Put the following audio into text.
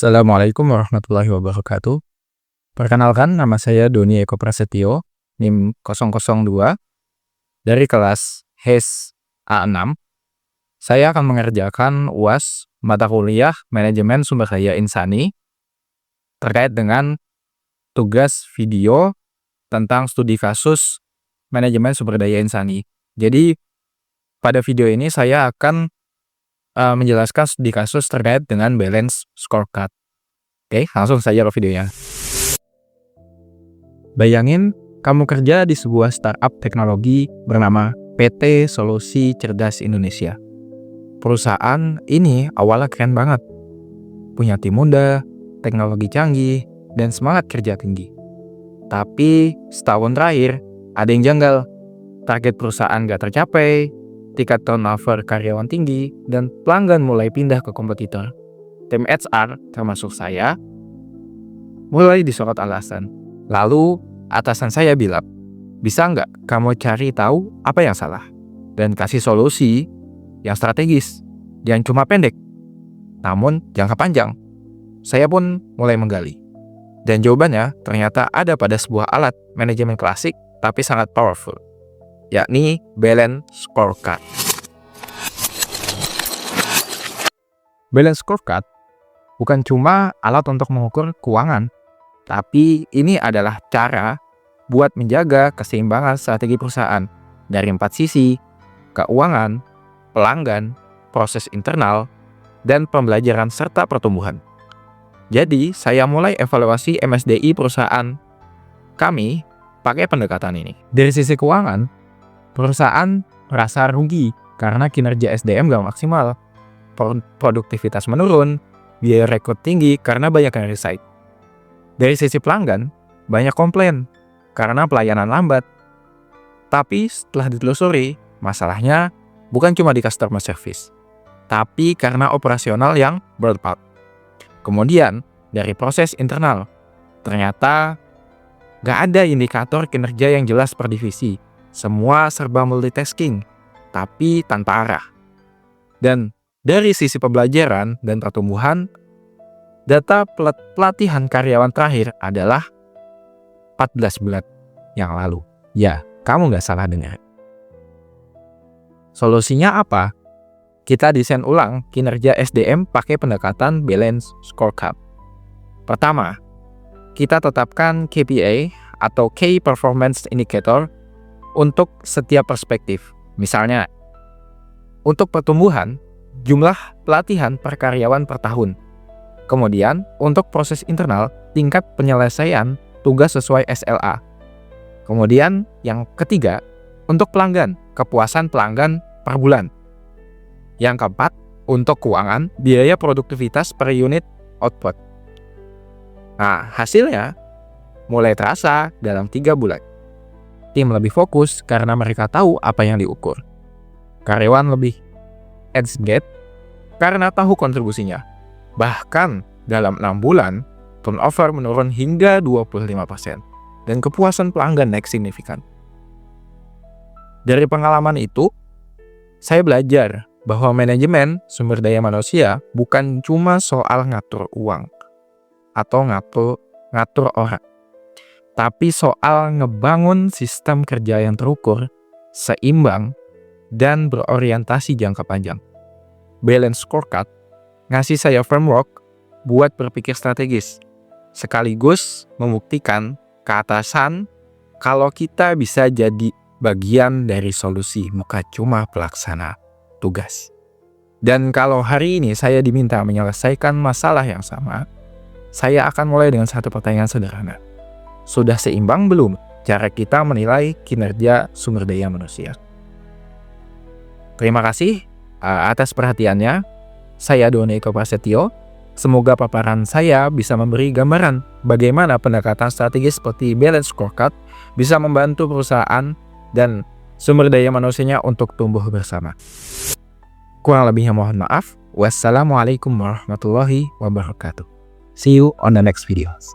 Assalamualaikum warahmatullahi wabarakatuh. Perkenalkan, nama saya Doni Eko Prasetyo, NIM 002, dari kelas HES A6. Saya akan mengerjakan UAS mata kuliah Manajemen Sumber Daya Insani terkait dengan tugas video tentang studi kasus Manajemen Sumber Daya Insani. Jadi, pada video ini saya akan menjelaskan studi kasus terkait dengan balance scorecard. Oke, langsung saja ke videonya. Bayangin kamu kerja di sebuah startup teknologi bernama PT Solusi Cerdas Indonesia. Perusahaan ini awalnya keren banget. Punya tim muda, teknologi canggih, dan semangat kerja tinggi. Tapi setahun terakhir ada yang janggal. Target perusahaan gak tercapai, tingkat turnover karyawan tinggi, dan pelanggan mulai pindah ke kompetitor. Tim HR, termasuk saya, mulai disorot alasan. Lalu, atasan saya bilang, bisa nggak kamu cari tahu apa yang salah? Dan kasih solusi yang strategis, yang cuma pendek, namun jangka panjang. Saya pun mulai menggali. Dan jawabannya ternyata ada pada sebuah alat manajemen klasik, tapi sangat powerful, yakni balance scorecard. Balance scorecard bukan cuma alat untuk mengukur keuangan, tapi ini adalah cara buat menjaga keseimbangan strategi perusahaan dari 4 sisi: keuangan, pelanggan, proses internal, dan pembelajaran serta pertumbuhan. Jadi, saya mulai evaluasi MSDI perusahaan kami pakai pendekatan ini. Dari sisi keuangan, perusahaan merasa rugi karena kinerja SDM gak maksimal. Produktivitas menurun, biaya rekrut tinggi karena banyak yang resign. Dari sisi pelanggan, banyak komplain karena pelayanan lambat. Tapi setelah ditelusuri, masalahnya bukan cuma di customer service, tapi karena operasional yang burnout. Kemudian, dari proses internal, ternyata gak ada indikator kinerja yang jelas per divisi. Semua serba multitasking, tapi tanpa arah. Dan dari sisi pembelajaran dan pertumbuhan, data pelatihan karyawan terakhir adalah 14 bulan yang lalu. Ya, kamu nggak salah dengar. Solusinya apa? Kita desain ulang kinerja SDM pakai pendekatan balance scorecard. Pertama, kita tetapkan KPI atau Key Performance Indicator untuk setiap perspektif. Misalnya, untuk pertumbuhan, jumlah pelatihan per karyawan per tahun. Kemudian, untuk proses internal, tingkat penyelesaian tugas sesuai SLA. Kemudian, yang ketiga, untuk pelanggan, kepuasan pelanggan per bulan. Yang keempat, untuk keuangan, biaya produktivitas per unit output. Nah, hasilnya mulai terasa dalam 3 bulan. Tim lebih fokus karena mereka tahu apa yang diukur. Karyawan lebih engaged karena tahu kontribusinya. Bahkan dalam 6 bulan, turnover menurun hingga 25%. Dan kepuasan pelanggan naik signifikan. Dari pengalaman itu, saya belajar bahwa manajemen sumber daya manusia bukan cuma soal ngatur uang atau ngatur orang, tapi soal ngebangun sistem kerja yang terukur, seimbang, dan berorientasi jangka panjang. Balance scorecard ngasih saya framework buat berpikir strategis, sekaligus membuktikan ke atasan kalau kita bisa jadi bagian dari solusi, bukan cuma pelaksana tugas. Dan kalau hari ini saya diminta menyelesaikan masalah yang sama, saya akan mulai dengan satu pertanyaan sederhana. Sudah seimbang belum cara kita menilai kinerja sumber daya manusia? Terima kasih atas perhatiannya. Saya Doni Eko Prasetyo. Semoga paparan saya bisa memberi gambaran bagaimana pendekatan strategis seperti balance scorecard bisa membantu perusahaan dan sumber daya manusianya untuk tumbuh bersama. Kurang lebihnya mohon maaf. Wassalamualaikum warahmatullahi wabarakatuh. See you on the next videos.